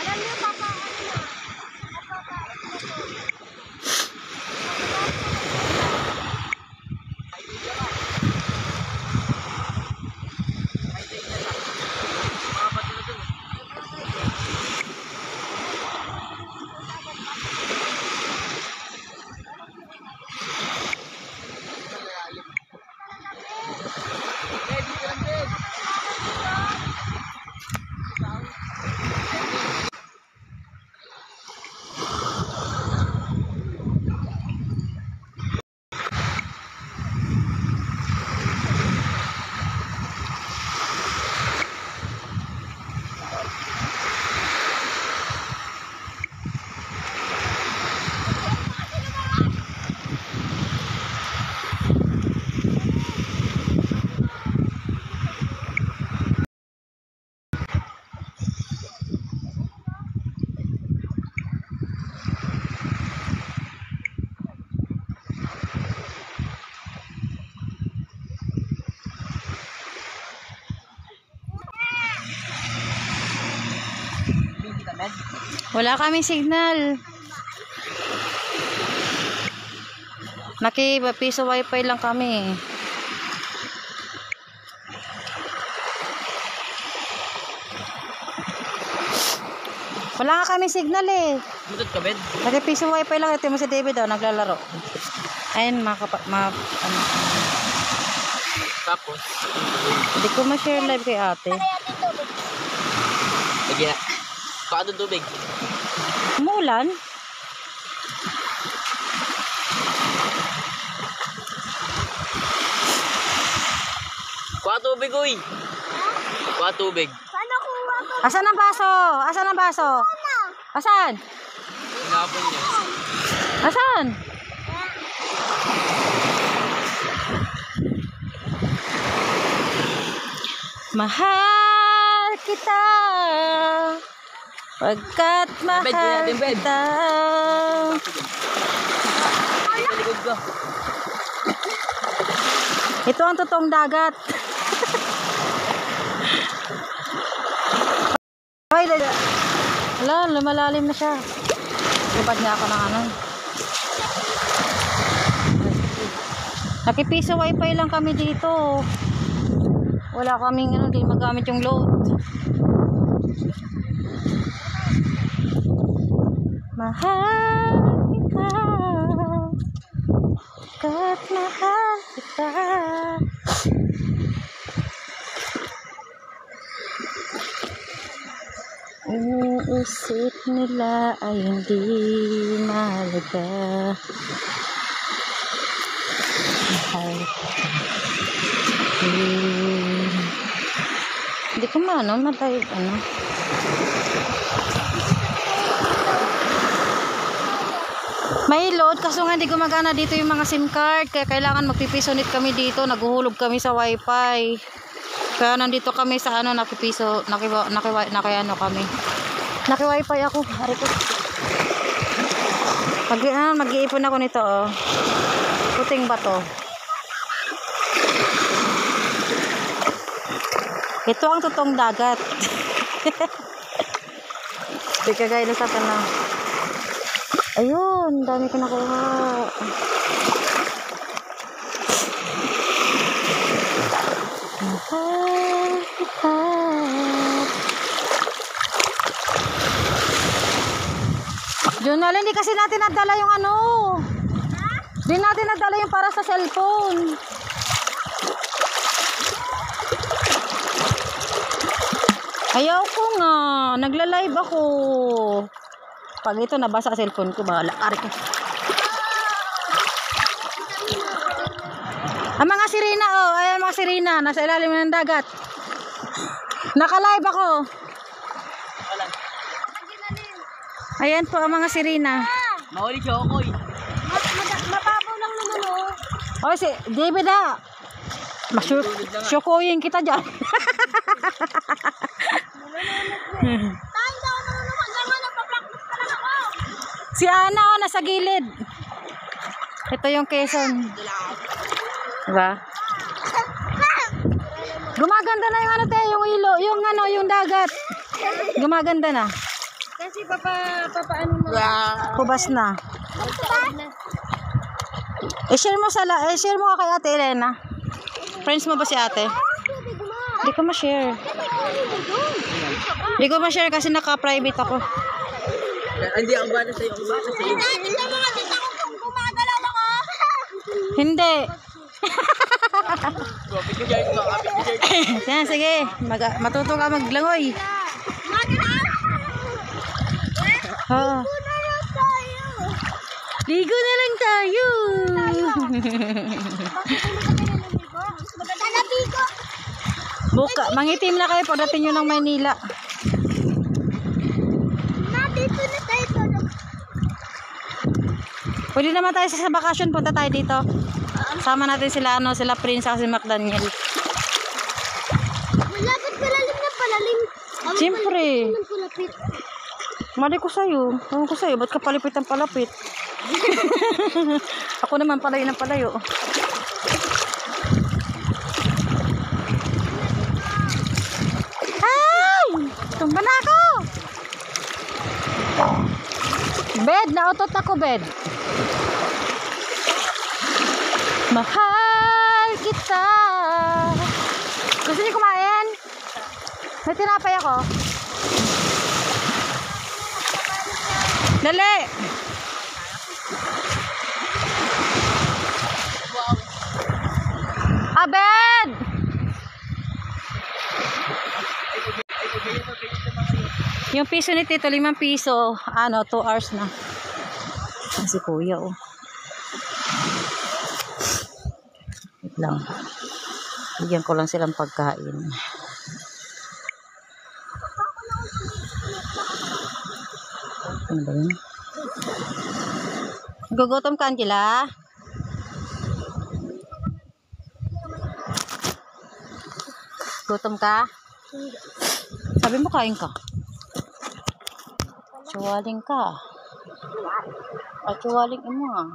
Alam niyo, Papa, ano na? Wala kaming signal. Naki-piso wifi lang kami. Wala nga kaming signal eh. Mutot ka, Ben? Naki-piso wifi lang. Ito mo si David daw, naglalaro. Ayun, ano. Tapos? Hindi ko ma-share live kay ate. Lagi na. Baka doon tubig. Umuulan? Kuha tubig, uy! Kuha tubig. Paano kuha ko? Asan ang baso? Asan ang baso? Asan? Hinapon niya. Asan? Mahal kita pagkat mahal kita. Talikod ka. Ito ang totoong dagat. Ay, wala, lumalalim na siya. Lipad niya ako ng ano. Nakipiso wifi lang kami dito. Wala kaming ano, di magamit yung load. Mahal kita kat mahal kita. Iisip nila ay hindi mahalaga. Mahal. Hindi ko maano, matay, ano. May load, kaso nga hindi gumagana dito yung mga SIM card. Kaya kailangan magpipisonit kami dito. Naguhulog kami sa wifi. Kaya nandito kami sa ano, nakipiso, ano kami. Naki-wifi ako. Hari ko. Mag-iipon ako nito, oh. Puting bato. Ito ang totoong dagat. Hindi ka gaya sa na. Ayun, dami ko nakuha. Mahal kita. Junal, hindi kasi natin nadala yung ano. Hindi natin nadala yung para sa cellphone. Ayaw ko nga. Nagla-live ako. Pag ito nabasa sa cellphone ko, bahala. Ari ko. Ang mga sirena, oh. Ayan mga sirena. Nasa ilalim ng dagat. Naka-live ako. Ayan po ang mga sirena. Mahuli siya, Okoy. Mababaw lang naman, oh. Oh, si David, ah. Masyukoyin kita dyan. Tayo daw naman naman, nagpa-practice pa lang ako. Si Ana, oh, nasa gilid. Ito yung Quezon. Diba? Gumaganda na yung ano, te, yung ilo, yung ano, yung dagat. Gumaganda na. Kasi papaano na. Kubas na. I-share mo share mo kay Ate Elena. Friends mo ba si Ate? Hindi ko ma-share. Hindi ko ma-share kasi naka-private ako. Hindi ako ba na sa'yo? Ako ba na sa'yo? Tignan mo nga dito kung gumagalaw ako. Hindi. Picture ko. Picture. Yan, sige. Matuto ka maglangoy. Oo. Ligo na lang tayo. Maganda na bigo. Buka, mangitim na kayo pagdating nyo ng Maynila. Na, dito na tayo tulog. Pwede naman tayo sa bakasyon, punta tayo dito. Sama natin sila, sila Prince at si McDaniel. Malapit palalim na palalim. Siyempre. Palapit. Mali ko sa'yo. Ewan ko sa'yo, ba't ka palipit ang palapit? Ako naman palayo ng palayo. Ay! Tumba na ako! Bed, nautot ako, bed. Mahal kita. Gusto niyo kumain? May tinapay ako. Dali! Abed! Yung piso ni Tito, 5 piso. 2 hours na. Si Kuya, oh. Wait lang. Bigyan ko lang silang pagkain. Ano ba yun? Gugutom ka, Angela? Gutom ka? Sabi mo kain ka. Tsuwaling ka. Tsuwaling mo ah.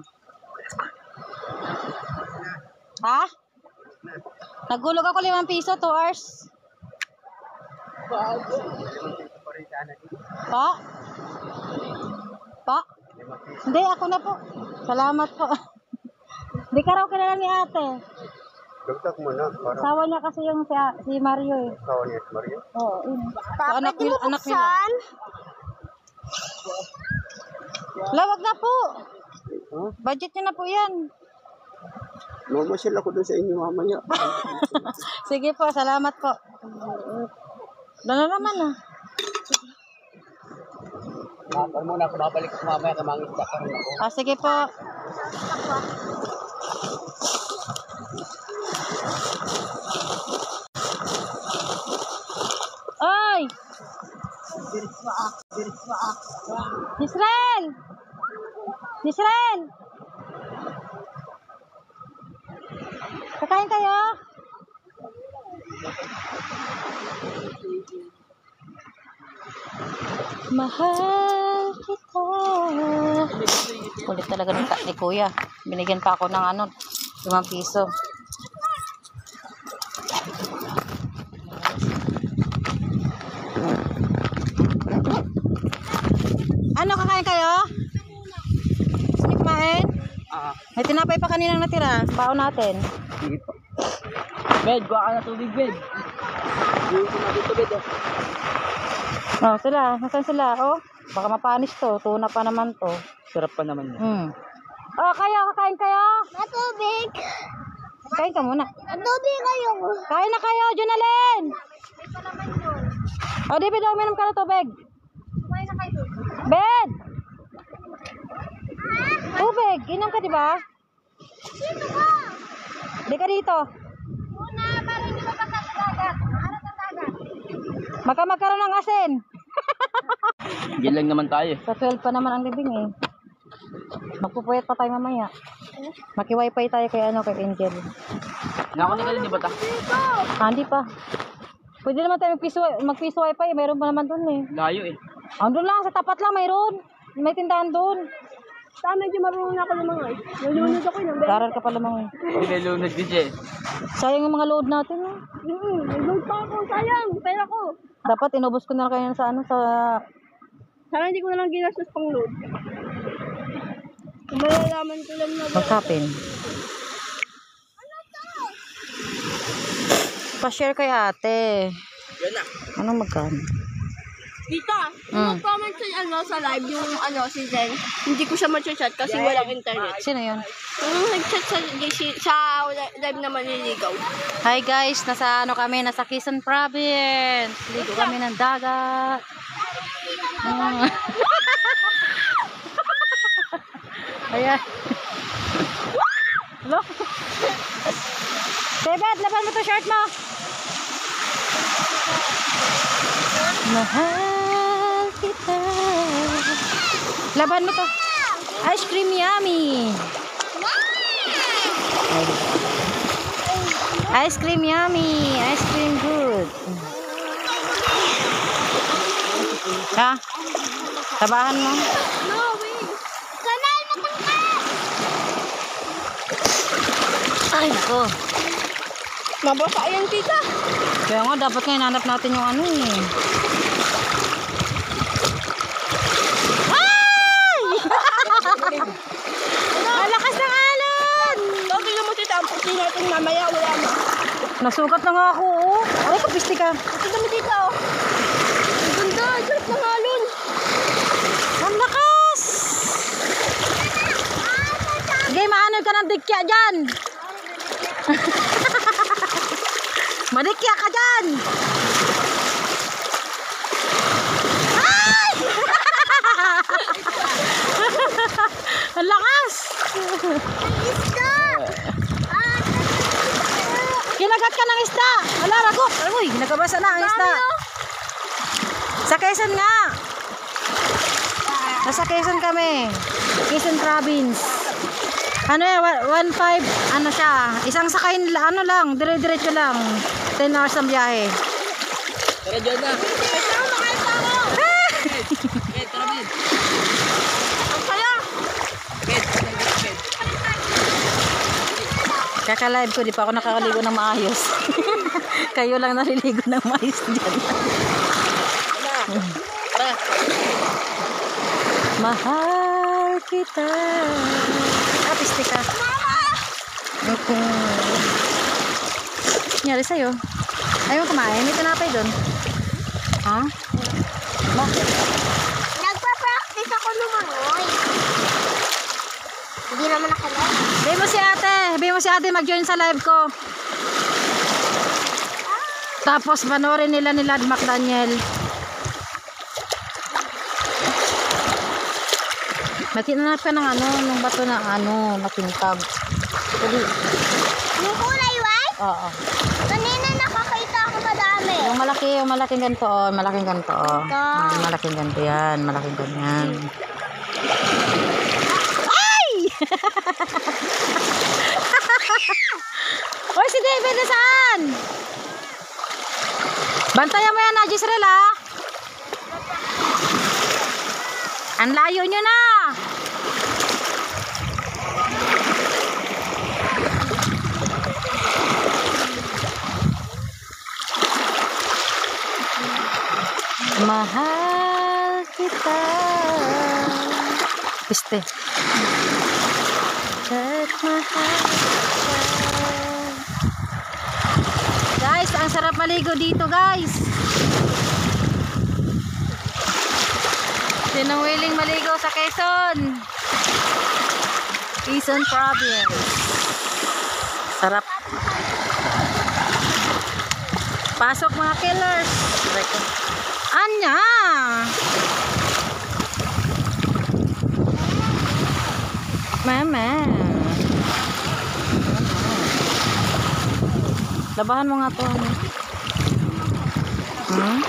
Ha? Nagulog ako 5 piso, 2 hours. Pa? Pa? Hindi, ako na po. Salamat po. Hindi ka raw kilala ni ate. Dagdag mo na. Para Sawa niya kasi yung si Mario eh. kawan niya si Maria. Oo, yun. Papa, Anak di mo nila. buksan? Lawag na po. Huh? Budget niya na po yan. Mamasyal ako doon sa inyo mamaya. Sige po, salamat po. Dala naman ah. Kapag muna, kung mabalik ako mamaya, kamangis ka pa rin ako. Sige po. Oy! Nisrael! Nisrael! Kakain kayo? Mahal kita. Kulit talaga ni Kuya. Binigyan pa ako ng 5 piso. Ano, kakain kayo? Gusto niyo kumain? May tinapay pa kaninang natira. Baon natin. Sige po. Bed, kuha ka na tubig, bed. Hindi ko na dito, bed. Oh, sila. Nasaan sila? Oh, baka mapanis to. Tuna pa naman to. Sarap pa naman yan. Oh, kayo, kakain kayo? Matubig. Kain ka muna. Matubig kayo. Kain na kayo, Junalyn! O, di ba uminom ka na tubig? Kumain na kayo. Bed! Tubig, inom ka, di ba? Dito ka. Di ka dito. Una, para hindi mapasa sa dagat. Harap sa dagat. Baka magkaroon ng asin. Diyan lang naman tayo. Sa 12 pa naman ang libing eh. Magpupuyat pa tayo mamaya. Maki-wifi tayo kay kay Angel. Nakakunin ka din, di ba ta? Hindi pa. Pwede naman tayo mag-piso wifi. Mayroon pa naman dun eh. Layo eh. Andun lang, sa tapat lang mayroon. May tindahan dun. Saka medyo marunong na ako lumangoy. Nalunod ako yun. Daral ka pala mga. Pinalunod ko siya. Sayang yung mga load natin. Oh. Nalunod pa ako. Sayang. Pera ko. Dapat inubos ko na kayo sa ano sa Sana hindi ko na lang ginastos pang load. Kung malalaman ko lang na magkapin. Pa-share kay ate. Yan na. Anong magkano? Tita, comment sa live yung si Zen. Hindi ko siya ma-chat kasi walang internet. Sino yun? Yung nag-chat sa live na maniligaw. Hi guys, nasa ano kami, nasa Quezon Province. Ligo kami ng dagat. Ayan. Hello? Bebet, laban mo to shirt mo. Mahal kita. Laban mo to. Ice cream yummy. Ice cream yummy. Ice cream good. Ha? Tabahan mo. No, wait. Sanay matangkad! Ay, nako. Mabasa yan, tita. Kaya nga, dapat nga hinanap natin yung ano eh. Ay! Malakas ng alon! Bakit naman tita, ang puti natin mamaya, wala na. Nasukat na nga ako, oh. Aray, kapisti ka. Ito naman tita, oh. Ang ganda, ang sarap ng halon. Ang lakas! Sige, maanod ka ng dikya dyan. Madikya ka dyan. Ay! Ang lakas! Kinagat ka ng isda. Wala, rago. Uy, nagkabasa na ang isda. Sa Quezon nga. Nasa Quezon kami. Quezon Province. Ano yan, 1.5, ano siya. Isang sakay, ano lang, dire-diretso lang. 10 hours ang biyahe. Tara dyan na. Ito, makaisa ako. Bed, tara bed. Ang saya. Bed, bed. Kaka-live ko, di pa ako nakakaligo ng maayos. Kayo lang naliligo ng maayos dyan. Tara. Mahal kita. Piste ka. Okay. Nangyari sa'yo? Ayaw mo kumain? May tinapay doon. Ha? Bakit? Nagpa-practice ako lumangoy. Hindi naman ako lang. Sabi mo si ate. Sabi mo si ate mag-join sa live ko. Tapos panoorin nila McDaniel. Matinanap ka ng ano, ng bato ng ano, makintab. Yung kulay white? Oo. Kanina nakakita ako madami. Yung malaking ganito, oh, malaking ganito, oh. Ito. Malaking ganito yan, malaking ganyan. Ay! Oy, si David nasaan? Bantayan mo yan, Gisrel, ha? Ang layo nyo na. Mahal kita. Piste. Kahit mahal kita. Guys, ang sarap maligo dito, guys. Sinong willing maligo sa Quezon? Quezon Province. Sarap. Pasok mga killers. Anya. Mama. Labahan mo nga to. Hmm?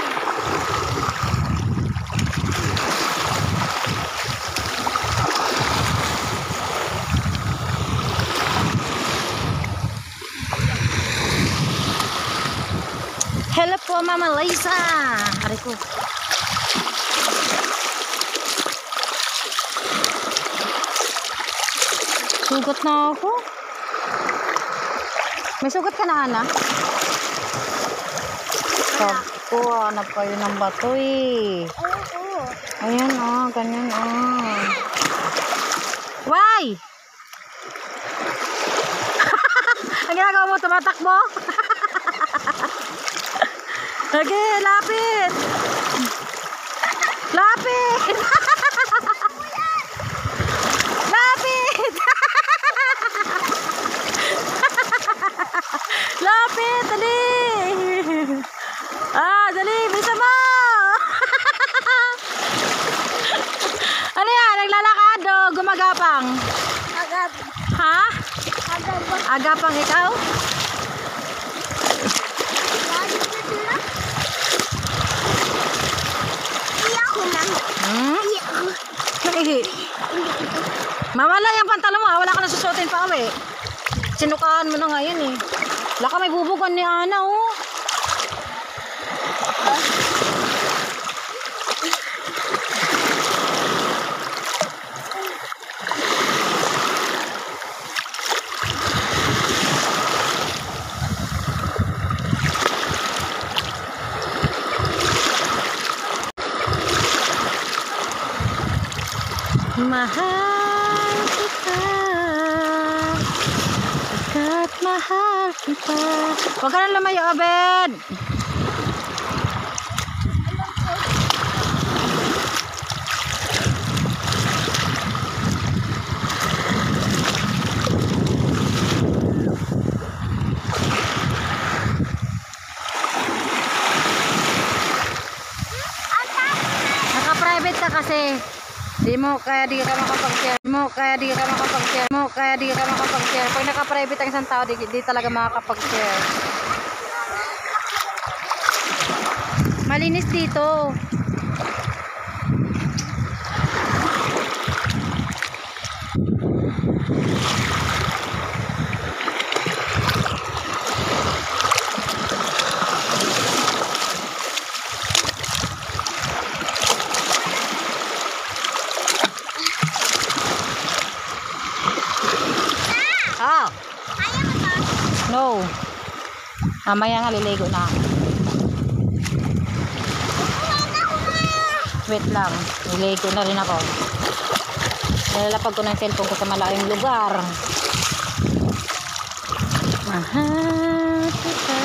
Hello po, Mama Liza. Aray ko. sugat na ako. May sugat ka na, Ana? Sakto, hanap kayo ng bato eh. Oo. Ayan ganyan Why? Ang ginagawa mo, tumatakbo? Lagi, lapit! Lapit! Lapit! Lapit, dali! Dali, bisa mo! Ano yan? Naglalakad o gumagapang? Agad. Ha? Agad ba? Agapang ikaw? Lagi na sila? Iyak ko na. Iyak ko. Naihi. Mawala yung pantalo mo. Wala ka na susuotin pa uwi. Sinukaan mo na ngayon eh. Wala ka may bubugan ni Ana oh. Mahal kita, agad mahal kita. Huwag ka na lumayo, Abed. Naka-private ka kasi. Di mo kaya di ka makapag-share. Pag naka-private ang isang tao, di talaga makakapag-share. Malinis dito. No. Mamaya nga liligo na. Wait lang. Liligo na rin ako. Nalalapag ko ng cellphone ko sa malayong lugar. Mahal kita.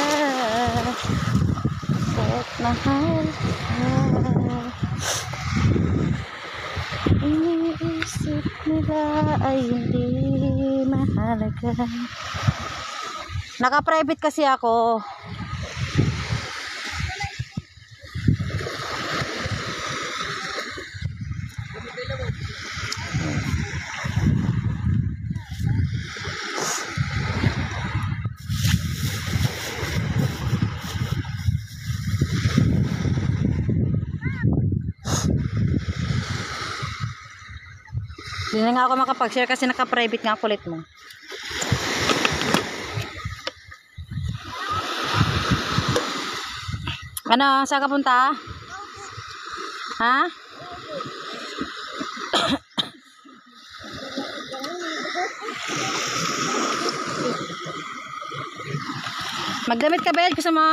At mahal kita. Iniisip nila ay hindi mahalaga. Naka-private kasi ako. Hindi na nga ako makapag-share kasi naka-private nga kulit mo. Ano, saan ka punta? Ha? Magdamit ka ba? Gusto mo?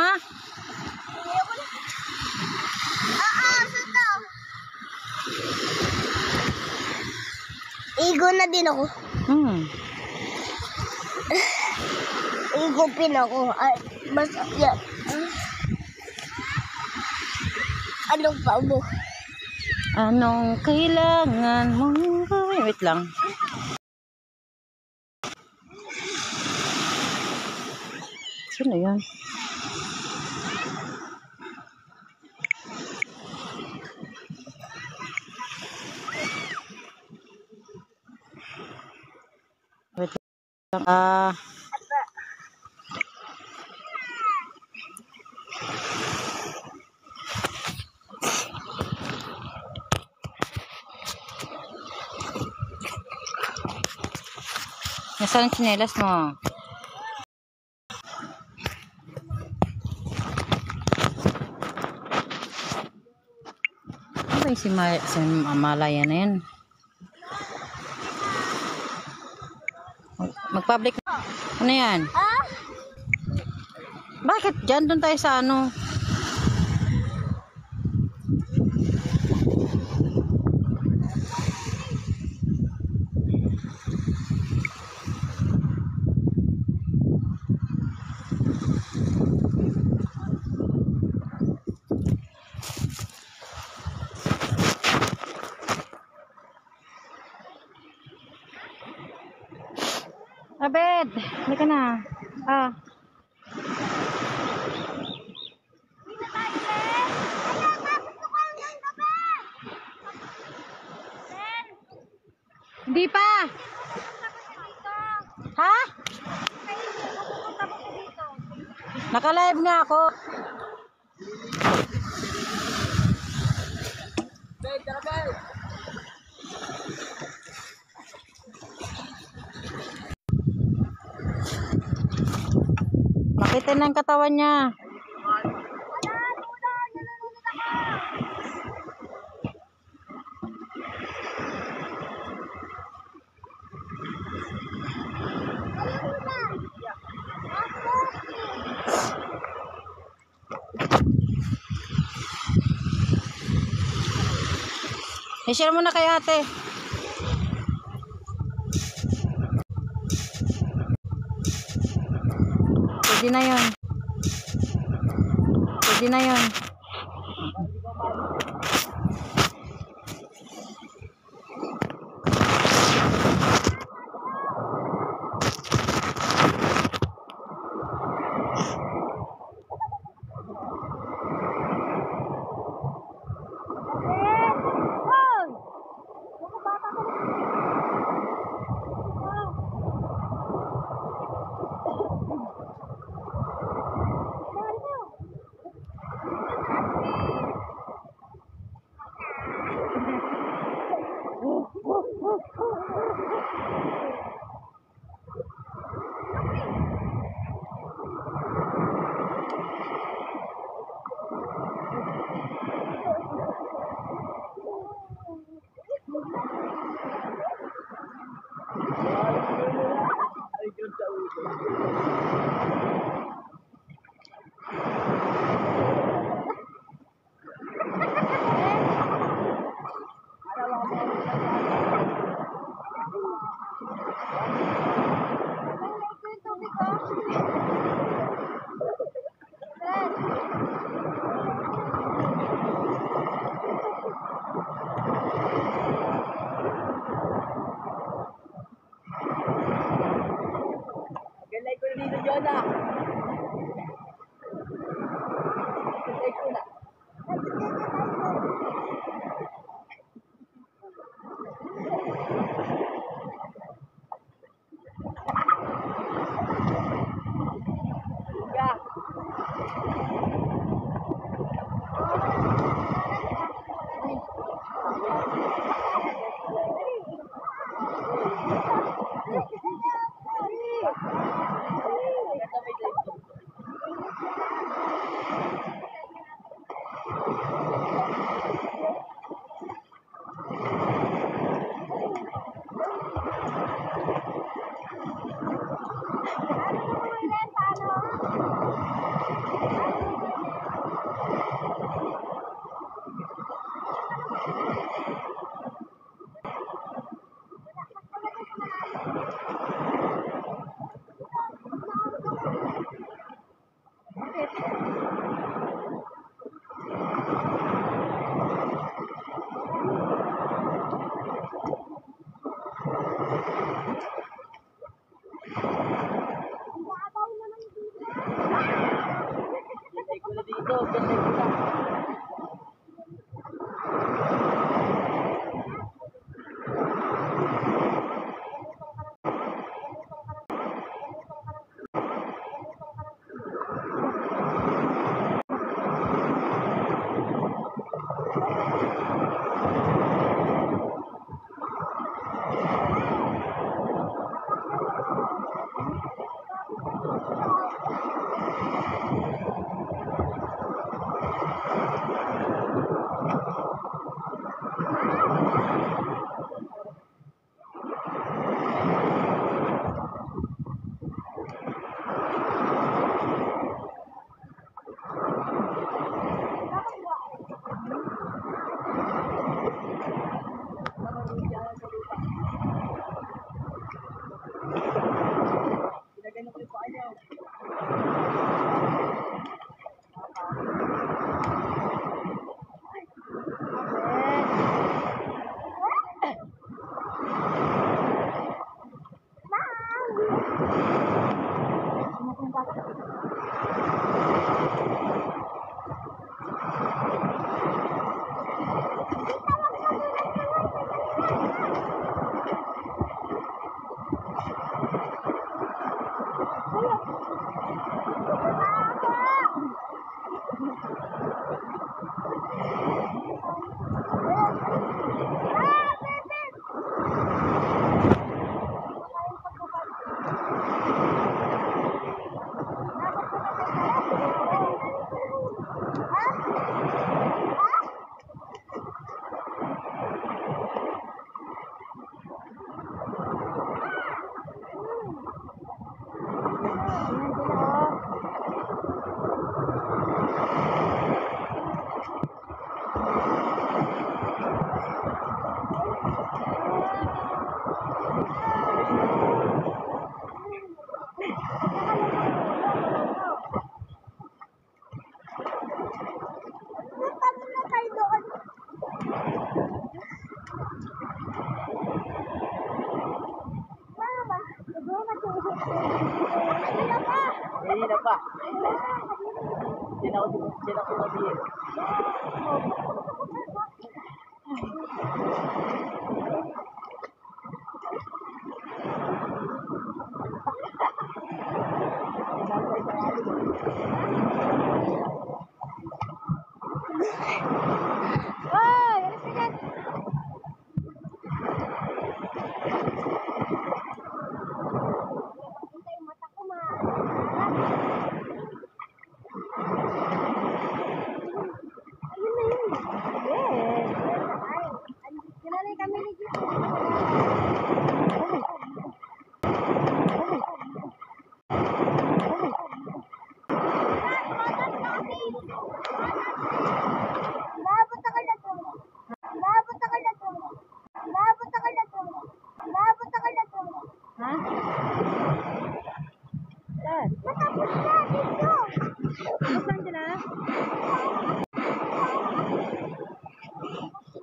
Igo na din ako. Igupin ako. Ay, mas, yeah. Anong pa mo? Anong kailangan mong gawin? Wait lang. Sino yun? Wait lang. Nasaan ang tsinelas mo? Ano ba yung si Malaya na yan? Mag-public. Ano yan? Ah? Bakit dyan? Doon tayo sa ano? Abed, halika na. Ah. Hindi pa. Ha? Naka-live nga ako. Ben, tara Ben! Makitin ang katawan niya. I-share mo na kay ate. Pwede na yun. Pwede na yun. Galay ko na dito, Jonah! Galay ko na. Galay ko na dito, galay ko na. kanina pa. Diyan ako mabihir.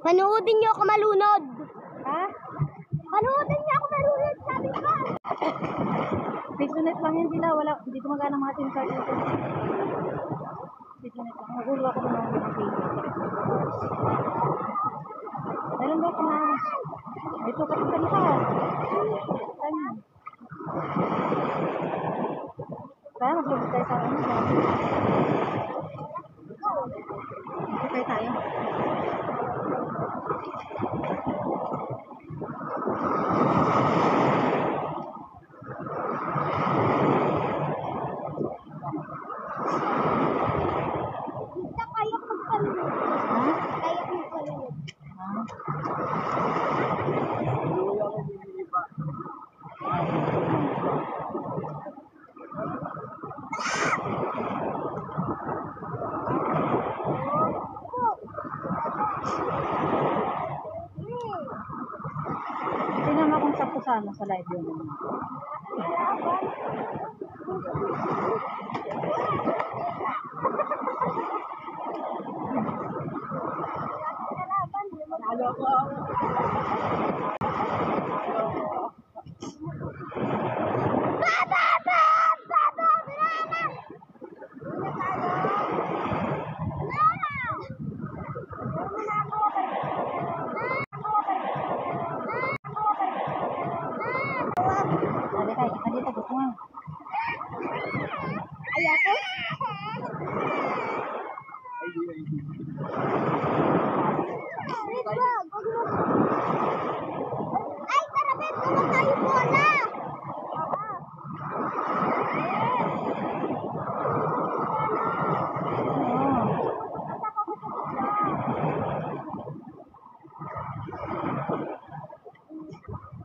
Manoodin niyo ako malunod. Ha? Manoodin niyo ako malunod, sabi ko. Pisonet lang yan sila. Wala, hindi gumagana mga SIM card dito. Pisonet lang. Nagulo ako ng mga pisonet. Meron ba na? Ito kapitan ka. Kaya maglubog tayo sa ano. Okay tayo. Tingnan mo kung sakto sana sa live yun. Ay, tara, Ben, tulog tayo bola.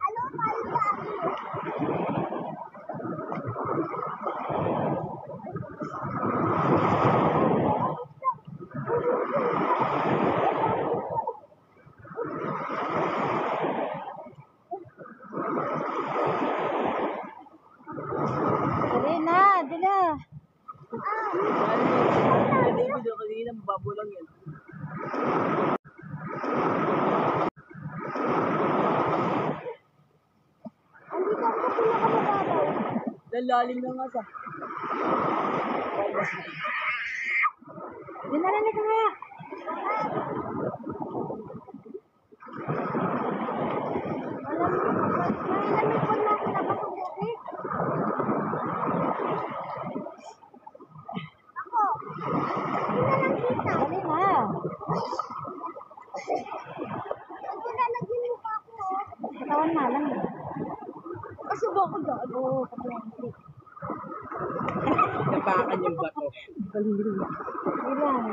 Ano tayo ba? Dali na, dila. Video kanina, mababo lang yan. Andito ako sa pinakamababaw. Lalalim na nga sa. Dinalanig ka nga. Malamig ko na kinabasong bukit. Ako. Hindi na lang kita. Dali na. Hindi na naging mukha ko. Katawan na lang. Kasubo ko doon. Oo, katawan. Napakan yung bato. Ilan.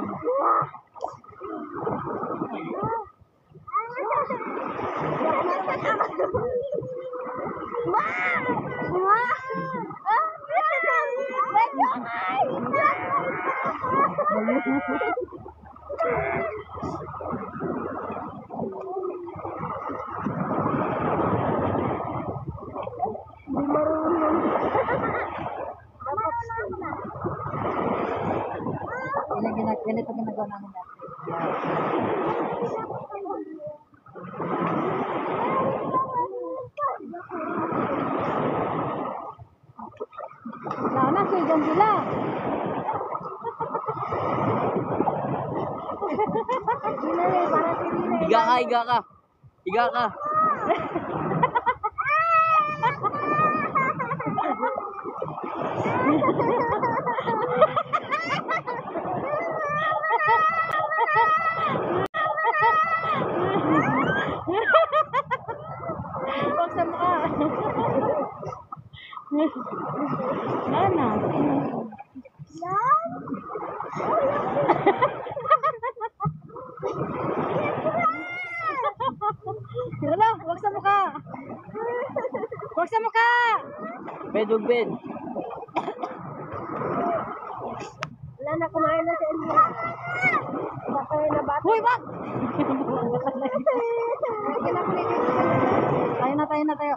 Ganito ginagawa namin natin. Sana, sila sila. higa ka. Higa ka. Huwag sa mukha. Lana. Hello, huwag sa mukha. Huwag sa mukha. Bed, huwag bed. Wala na, kumain na sa inyo. Baka na bata. Hoy, wag! Tayo na tayo.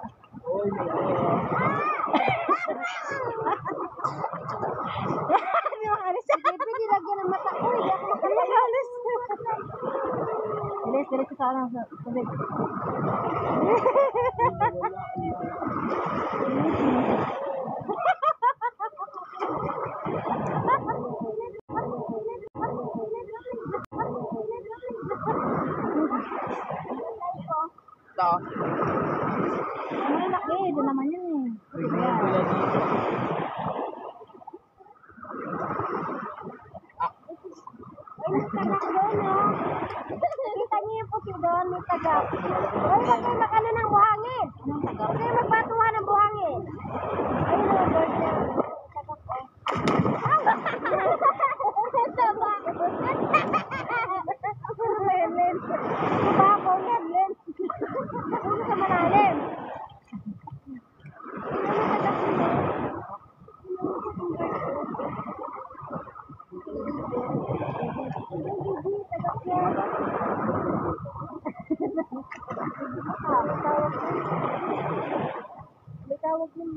Hindi makalis. Hindi nilagyan ng mata ko. Hindi ako makakalis. Diretso sa ano, sa tubig. Ito. Ano laki, ito naman yun eh. Ay, may tagak doon, no? Nakita niyo yung puti doon, may tagak. Ay, huwag kayo makano ng buhangin. Huwag kayo magpatuwa ng buhangin. Ayun, no, bird niya. Tagak, oh. Tama. Len. Diba ako, Len? Ano sa malalim? May tawag yun.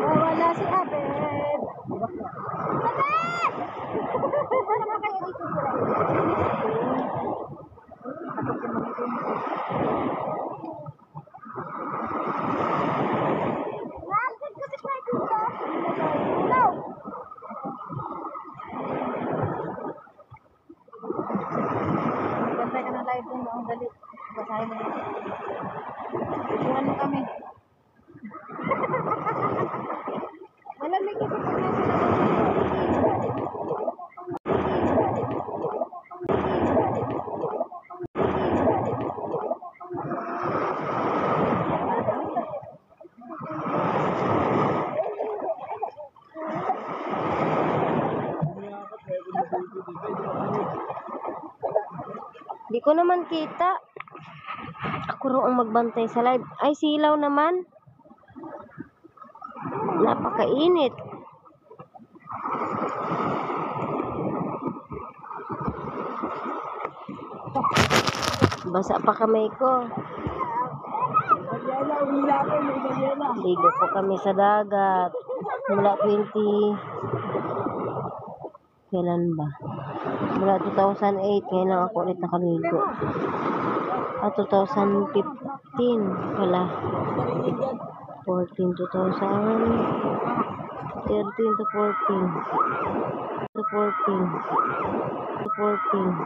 Wala si Abed. Abed! Wala naman kayo dito sila. Bakit kasi kayo dito? Hello! Bantay ka ng live doon, no? Dali. Basahin mo na. Isuhan mo kami. Malamig kasi pag nasa Di ko naman kita. Ako roong magbantay sa live. Ay, silaw naman. Napakainit. Basa pa kamay ko. Ligo po kami sa dagat. Mula 20... Kailan ba? Mula 2008. Ngayon lang ako ulit nakaligo. 2015 wala 14 2013 to 14 to 14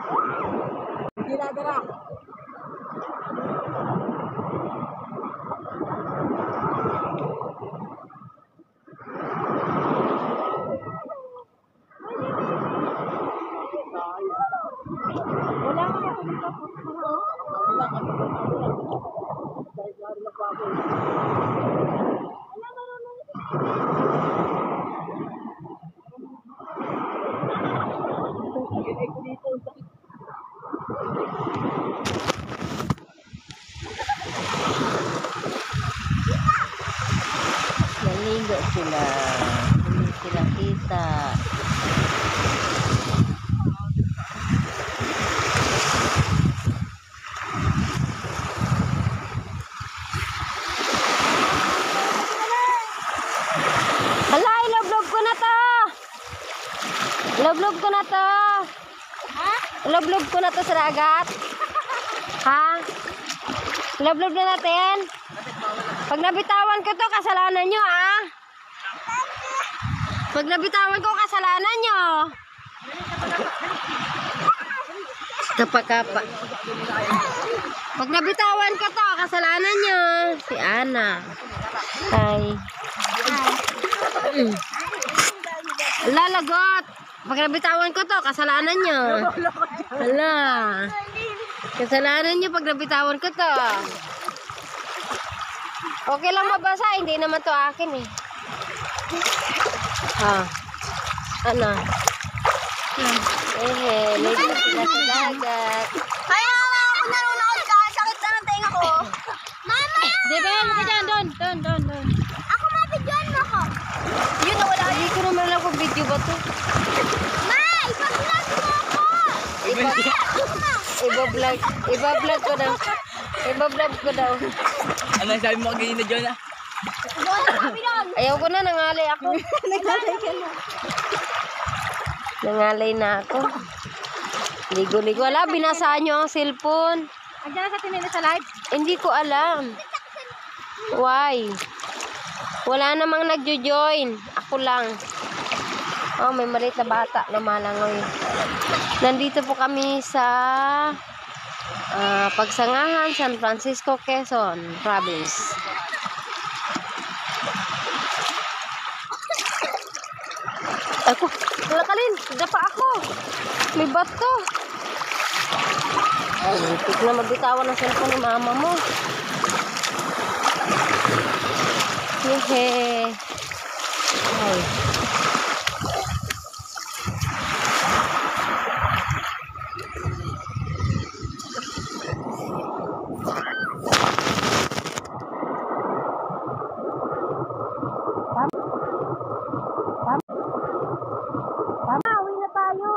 Wala ka na dito. Naligo sila. Hindi sila kita. Hala, ilog-log ko na to. Ilog-log ko na to. Ha? Ilog-log ko na to sa dagat. Ha? Ilog-log na natin. Pag nabitawan ko to, kasalanan nyo, ha? Pag nabitawan ko, kasalanan nyo. Kapa-kapa. Pag nabitawan ko to, kasalanan nyo. Si Ana. Hi. Lalagot. Pag nabitawan ko to, kasalanan nyo. Hala. Kasalanan nyo pag nabitawan ko to. Okay lang mabasa, hindi naman to akin eh. Ano? Lady na sila sa dagat. Kaya nga ako nanonood ka. Sakit na ng tenga ko. Mama! Di ba yan? Doon. Ako mabidyoan mo ko. Yun na wala. Hindi ko naman alam kung video ba to. Ma! Ipa-vlog mo ako! Iba-vlog ko daw. Iba-vlog ko daw. Ano sabi mo kagay na John ah? Ayaw ko na, nangalay ako. Nangalay na ako. Ligo-ligo. Wala, binasaan nyo ang cellphone. Andiyan sa tinili sa live. Hindi ko alam. Why? Wala namang nagjo-join. Ako lang. Oh, may maliit na bata na malangoy. Nandito po kami sa Pagsangahan, San Francisco, Quezon Province. Ako, lalakalin. Dapa ako. May bato. Ay, hitik na magbitawan ng cellphone ni mama mo. Hehe. Ay. Uwi na tayo.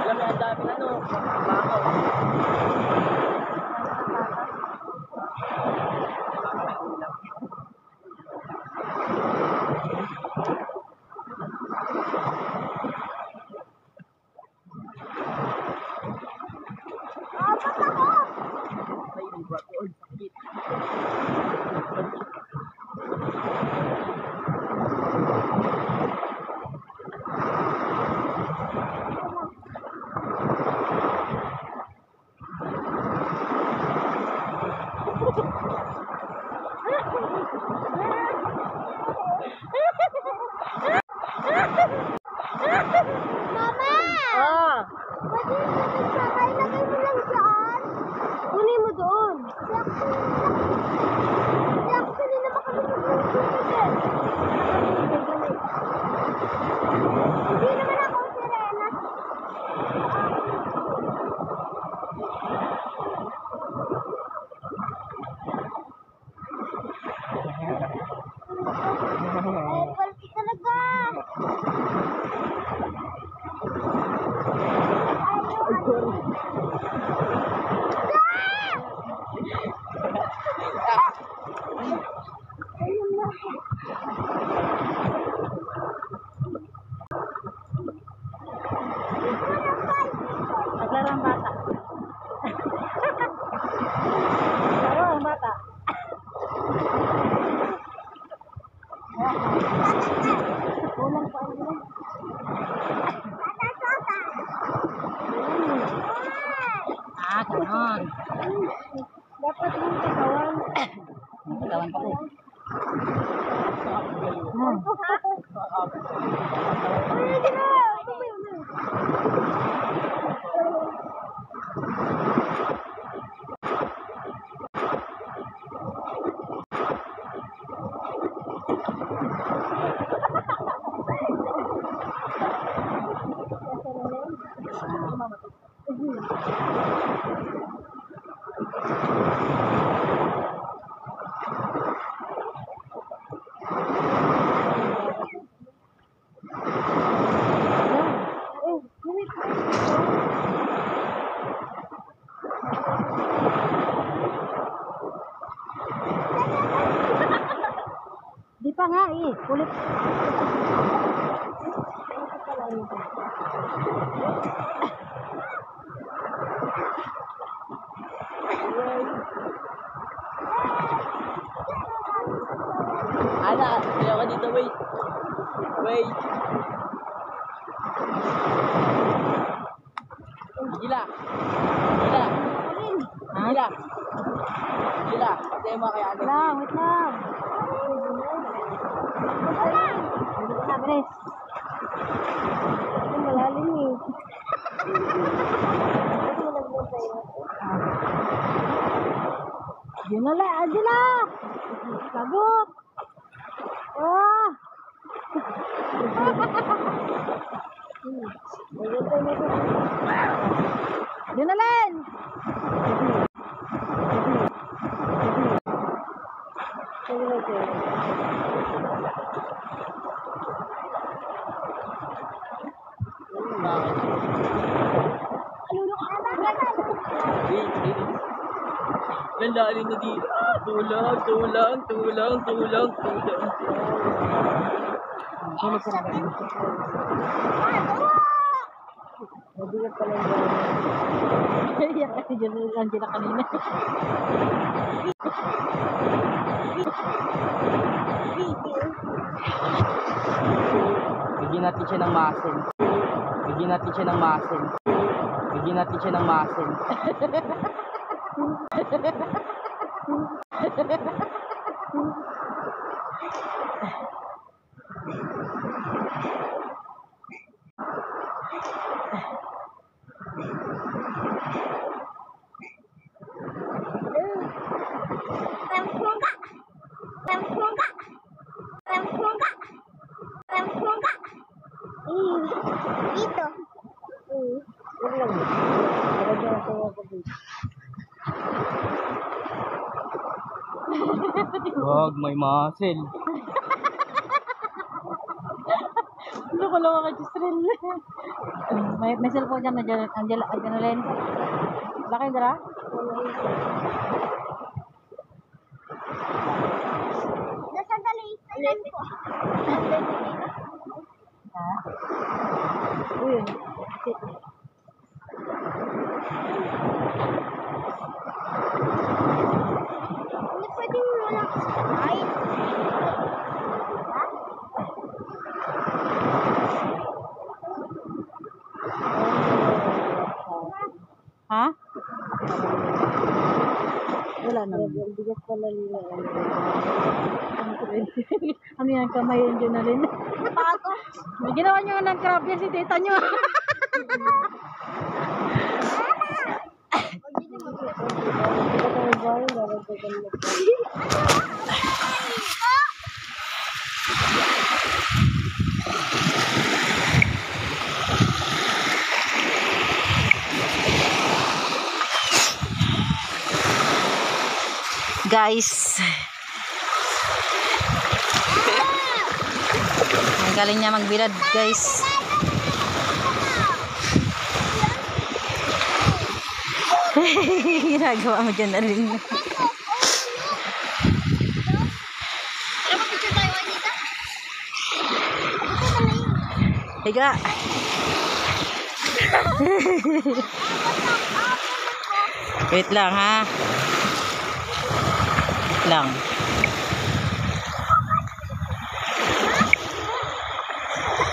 Alam mo, ang dami ano. Bakaw. Ay, may bato. Ay, sakit. Mama! Oh. Ilagay mo lang dyan. Kunin mo doon. Actually, naman kami mag-uusap. Hindi naman ako sirena. Ay, palki talaga. Naglaro ang bata. Naglaro ang bata. Kulang pa ang ilan. Ganon. Dapat yung katawan. Nagkatawan pa ko. Ay, di ba? Tumayo na. Sige, kulit. Ana, kaya ka dito, wait. Wait. Gila. Gila. Ha? Gila. Gila. Pati mo kaya ano. Wait lang. Bilis. Ang malalim eh. Diyan na lang, diyan na. Sagot. Ah. Diyan na lang. Wait, wait. Lalalim na dito. Tulang, tulang, tulang, tulang, tulang. Sulit ka na. Mabigat pala yung yan kasi dyan lang sila kanina. Bigyan natin siya ng muscle. Bigyan natin siya ng muscle. Bigyan natin siya ng muscle. Dito. Wag, may muscle. Loko-loko ka, Jisrel. May cellphone dyan, Angeline. Bakit dara? Nasandali. Alam ko. Ha? Uy, Hindi pwede mo wala kasabay. ha? Wala naman. Bigat pala nila. Ano yan, kamay yun dyan na rin. Bago. May ginawa nyo ng crab yan si tita nyo. Guys, ang galing niya magbilad, guys. Ginagawa mo dyan na rin. Higa. Wait lang, ha. Wait lang.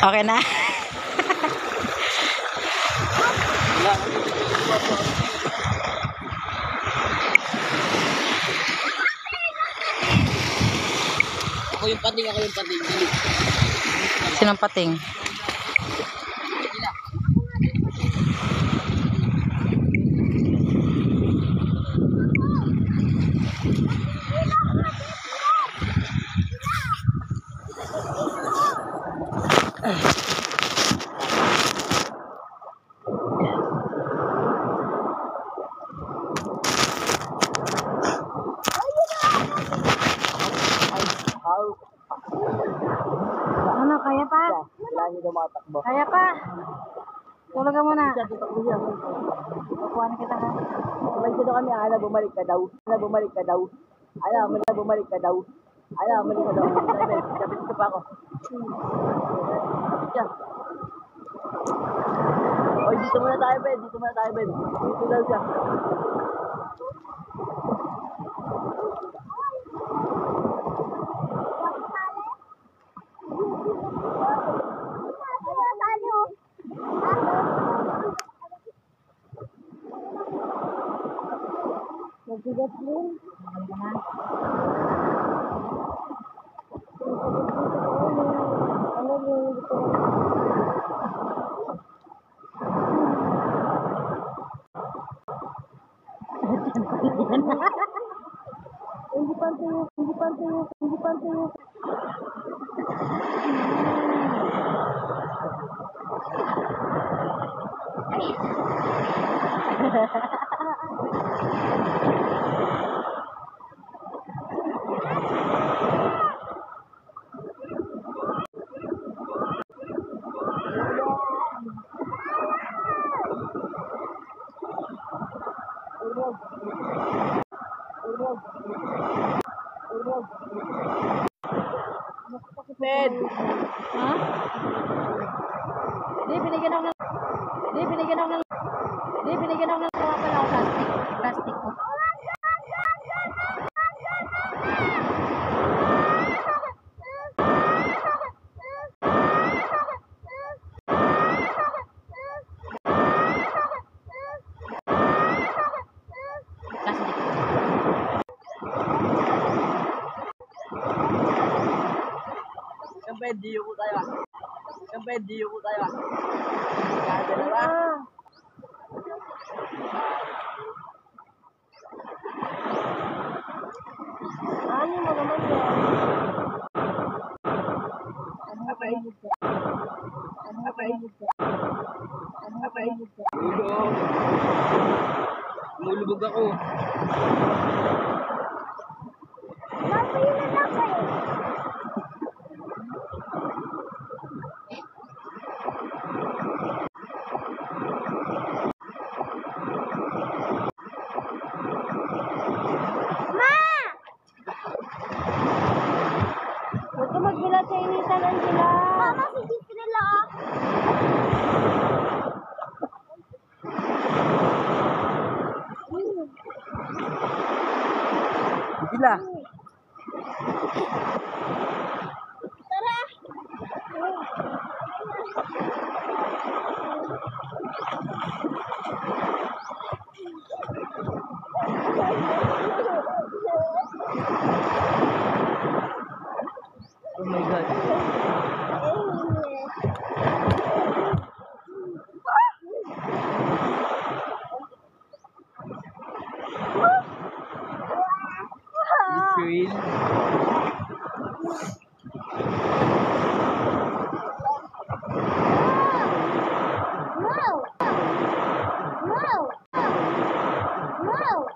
Okay na. Ako yung pating, ako yung pating. Sinong pating? Ano, kaya pa? Kailangan nyo daw makatakbo. Kaya pa? Tulog ka muna. Siya, tutakbo siya. Kukuha na kita, ha? Sabay siya daw kami, Ana, bumalik ka daw. Ana, bumalik ka daw. Ana, bumalik ka daw. Ala, mali ka daw. Kapit, kapit ka pa ako. Kapit siya. Oy, dito muna tayo, Ben. Dito muna tayo, Ben. Dito daw siya. Magbigat din. Ano yung hindi pantayo. Ben! Ha? Hindi, binigyan ako ng tawa pala ako plastic ko. Siyempre, diyo ko tayo. Dalawa. Ano mo naman yan? Apay. Mulubog ako. Lapa yun na lapa eh. Huwag ka magbilat sa initan ng sila. Mama, si Gisrela ah. Sila. Tara. Oh my God. Is real? No. No. No.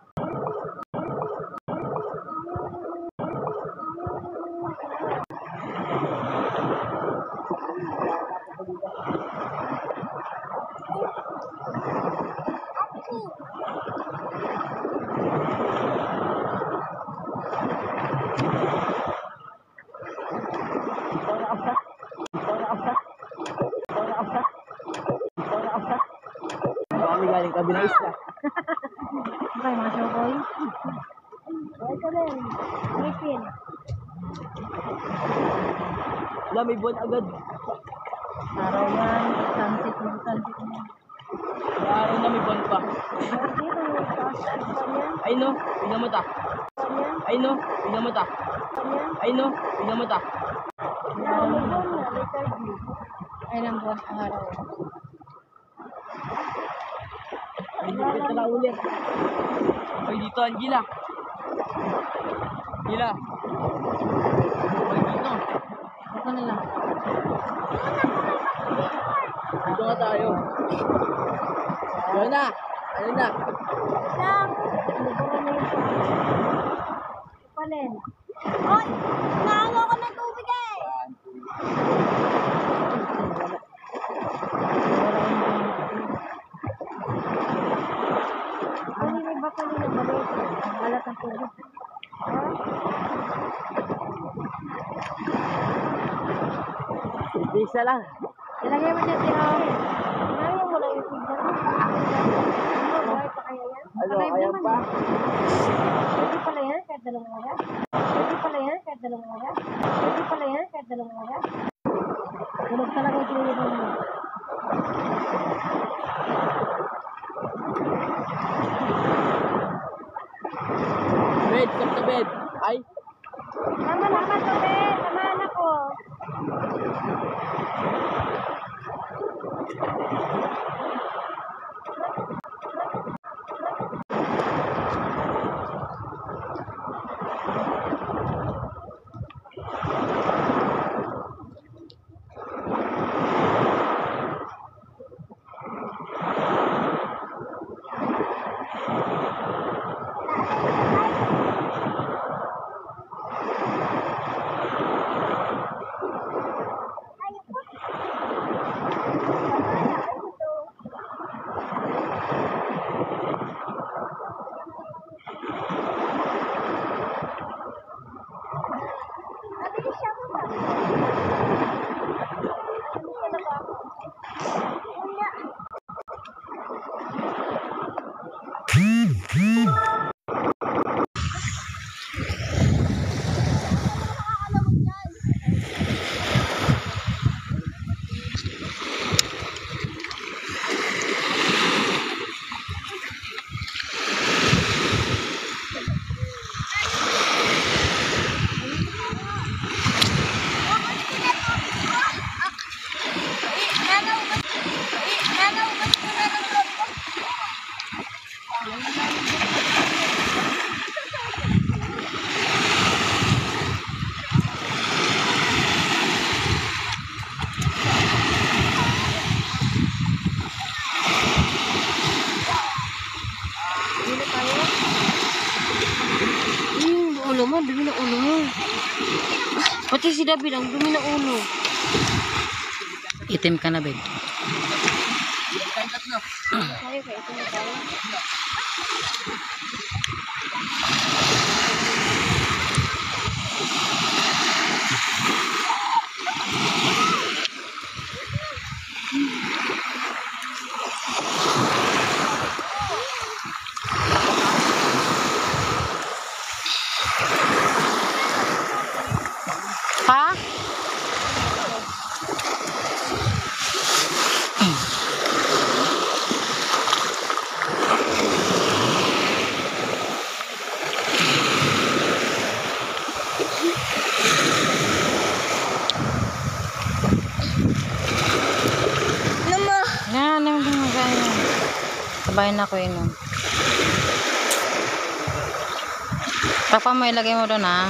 Kami galing kabilang isla. Okay, mga showboy. Ito rin. Griffin. Wala, may buwan agad. Araw yan. Sunset mo. May araw na may buwan pa. Dito yung taas. Kanyan. Ay no, pinamata. Kanyan. Ay no, pinamata. Kanyan. Ay no, pinamata. Nakamagod na. Letter B. Ay, lang buwan ang araw. Ay, dito na ulit. Ay, dito, Angela. Angela. Ay, dito. Ako na lang. Dito nga tayo. Ayun na. Ayun na. Lang. Liburan na yung Palin. Oy! Naawa ko ng tubig eh! Ano may bato nila balik? Ang alat ng tubig. Isa lang. Ilagay mo dyan, tirahin. Tirahin mo lang yung tignan. Ano, buhay pa kaya yan? Ano, Alive ayan naman pa. eh. Pwede pala yan kahit 2 oras. Pwede pala yan kahit 2 oras. Pwede pala yan kahit 2 oras. Tulog talaga yung tinulog mo. Bed, come to bed. Ay, Tama naman to, Ben. Tamaan ako. Ulo mo, dumi na ulo mo. Pati si David, ang dumi na ulo. Itim ka na, Ben. Tayo ka, ito na tayo. Ha? Yan, ganyan. Sabahin na ko inom. Papa mo ilagay mo doon, ha?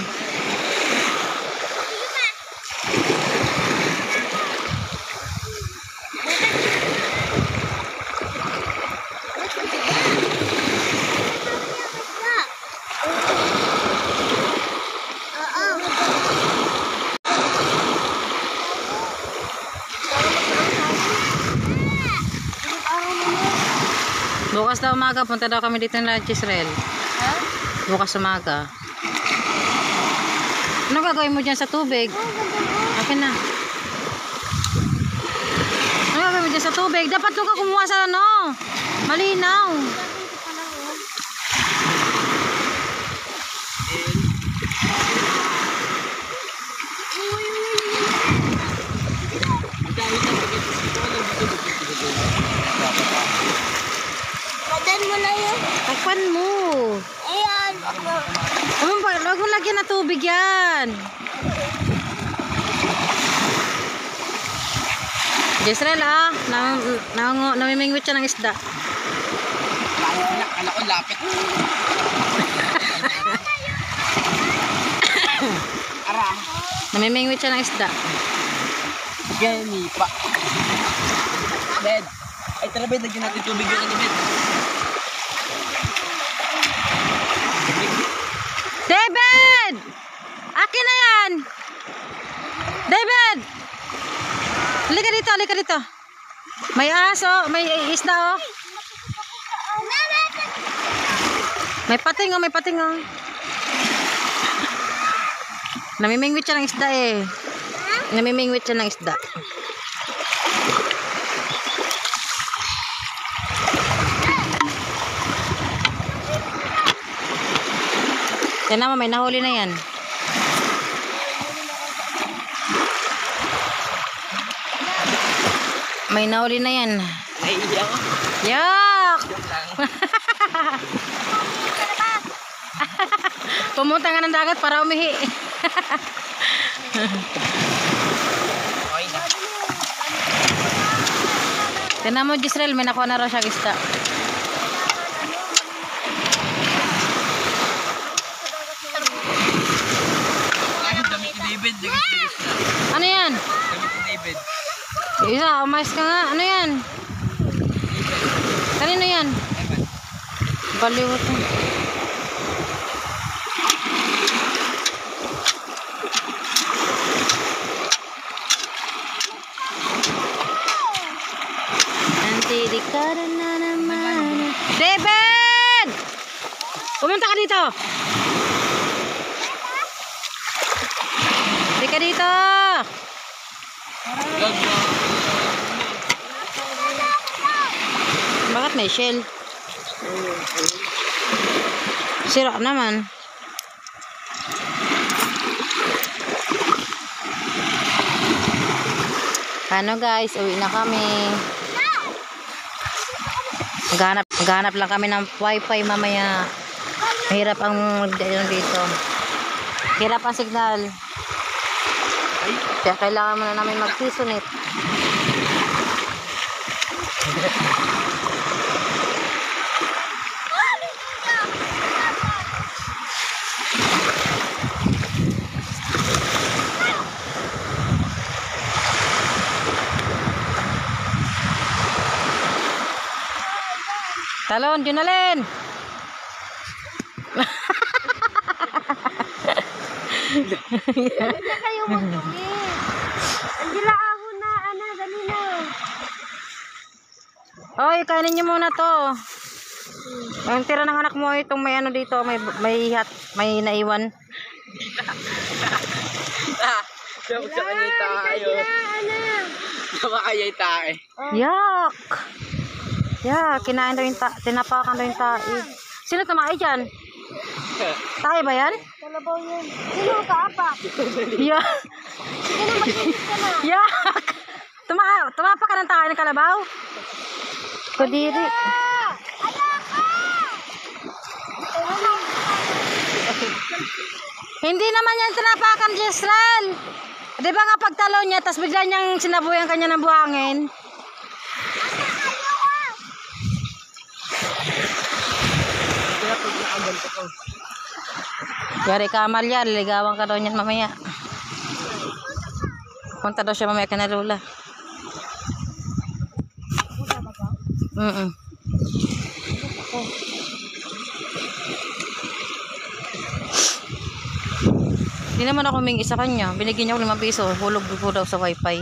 Bukas daw umaga, punta daw kami dito na Chisrel. Ha? Bukas umaga. Ano gagawin mo dyan sa tubig? Akin na. Ano gagawin mo dyan sa tubig? Dapat doon ka kumuha sa ano? Malinaw. Padan mo na yun. Takpan mo. Ayan. Huwag mo lagyan na tubig yan. Jezreel, namimingwit siya ng isda. Kala ko lapit. Ara. Namimingwit siya ng isda. Gani pa. Bed. Ay, tara bed, lagyan natin tubig yung ano bed. David! Akin na yan! David! Halika dito, halika dito. May aso, may isda oh. May pating oh, may pating oh. Namimingwit siya ng isda eh. Namimingwit siya ng isda. Yan naman, may nahuli na yan. May nahuli na yan. Naiiyak ako. Yak! Joke lang. Pumunta nga ng dagat para umihi. Okay na. Tignan mo, Gisrel, may nakuha na raw siya isda. Ay, damit ni David. Dagis-dagis na. Ano yan? Damit ni David. Isa, umayos ka nga. Ano yan? Kanino yan? Baliwat na. Antilikara na naman. David! Pumunta ka dito. Hindi ka dito. Bakit may shell? Sira naman. Ano guys, uwi na kami. Ganap lang kami ng wifi mamaya. Mahirap ang dito. Hirap ang signal. Kaya kailangan muna namin mag-seasonate. Talon, Junalyn! Huwag na kayo magdumi. Angela, ahon na, ana, dali na. Oy, kainin niyo muna to. Ang tira ng anak mo itong may ano dito, may naiwan. Joke sa kanya tayo. Ana. Sama kaya tayo. Yak! Yeah, kinain daw yung tinapakan daw yung tae. Sino tumae dyan? Tae ba yan? Kalabaw yun. Sino ka, apa? Yak! Sige na, mag-inis ka na. Yak! Tumapa ka ng tae ng kalabaw? Kudiri. Hindi naman yan tinapakan, Jesrel. Di ba nga pagtalo niya, tas bigla niyang sinabuyan kanya ng buhangin? Yari ka, Amalia, liligawan ka daw niyan mamaya. Punta daw siya mamaya ka na Lola. Hindi naman ako humingi sa kanya. Binigyan niya ako 5 piso. Hulog po daw sa wifi.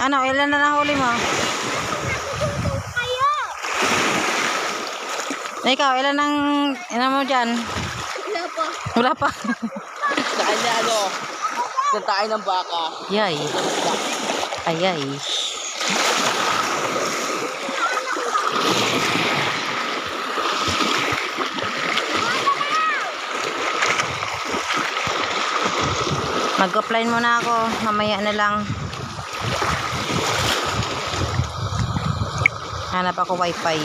Ano, ilan na nahuli mo? Ikaw, ilan ang mo dyan? Wala pa. Wala pa. Sa kanya ano, sa tayo ng baka. Yay. Ayay. Mag-offline muna ako. Mamaya na lang. Hanap ako wifi.